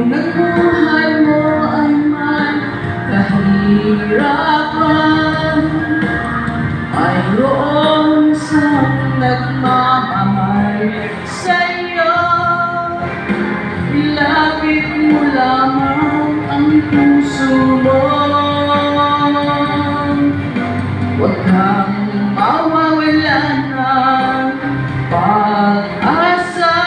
ng buhay mo ay may kahirapan, mayroong isang nagmamahal sa'yo. Ilapit mo lamang ang puso mo. Huwag kang mawawalan ng pag-asa.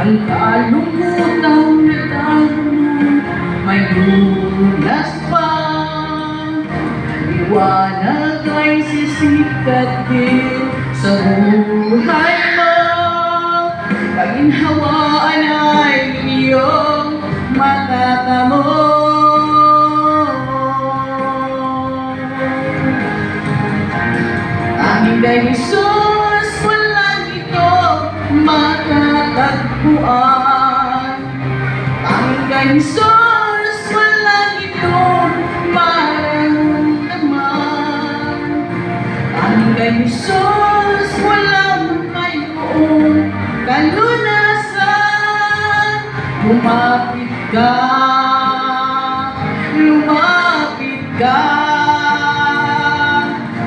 Ang kalungkutang nadarama may lunas pa. Liwanag ay sisikat din sa buhay mo. Kaginhawaan ay iyong matatamo. Tanging kay Jesus, walang ito matatagpuan. Tanging kay Jesus, walang ito maramdaman. Tanging kay Jesus, walang mayroong kalunasan. Lumapit ka, lumapit ka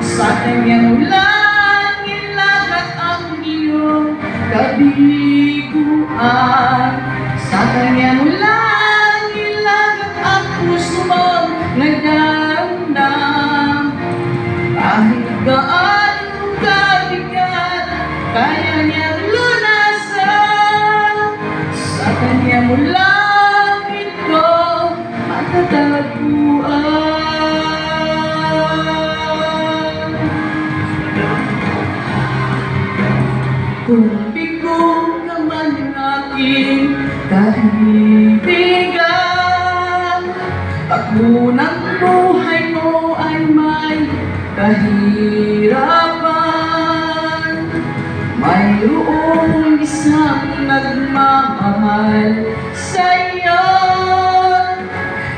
sa kanyang langit, lagat ang iyong kabiguan. Sa kanyang langit, lagat ang puso mong nagdamdam. Kahit gaano kabigat, kaya niyang lunasan. Sa kanyang langit ko matatagpuan. Kung bigo naman ang aking kaibigan, takbo ng buhay mo ay may kahirapan, mayroong isang nagmamahal sa'yo.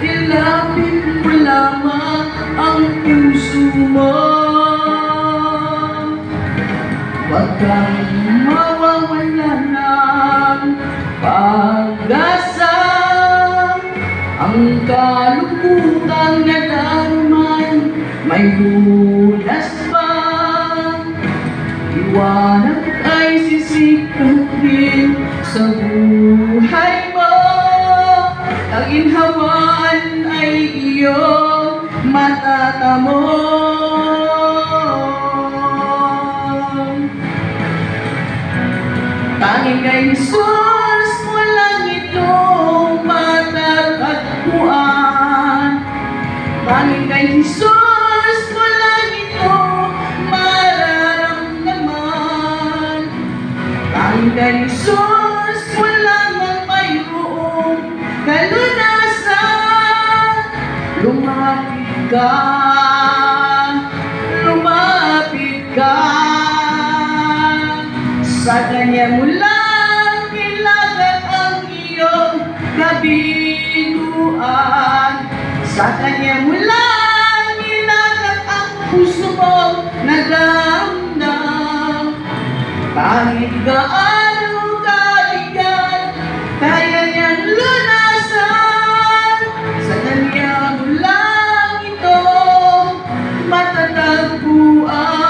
Ilapit mo lamang ang puso mo. Huwag kang mawawalan ng pag-asa. Ang kalungkutang nadarman may lunas pa. Liwanag ay sisikat din sa buhay mo. Kaginhawaan ay iyong matatamo. Tanging kay Jesus, walang itong matatagpuan. Tanging kay Jesus, walang itong mararamdaman. Tanging kay Jesus, walang ang mayroong kalunasan. Lumapit ka, lumapit ka. Sa kanya mo lang ilagat ang iyong kabiguan. Sa kanya mo lang ilagat ang puso mong nadamdam. Kahit gaano kabigat, kaya niyang lunasan. Sa kanya mo lang ito matatagpuan.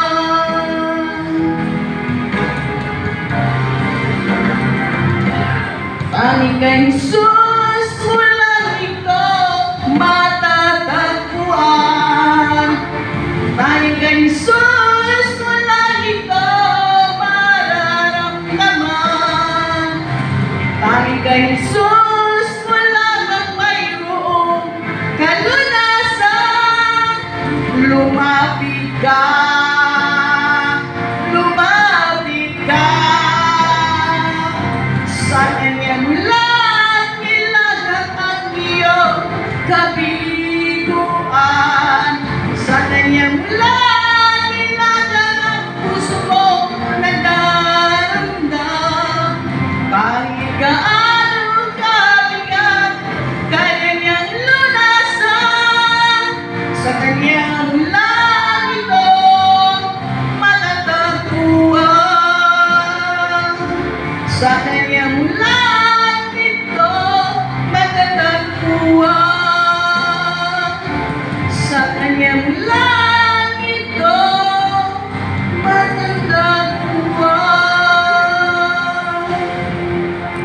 Tanging kay Jesus, walang ikaw matatagpuan. Tanging kay Jesus, walang ikaw mararamdaman. Tanging kay Jesus, walang ang mayroong kalunasan. Lumapit ka.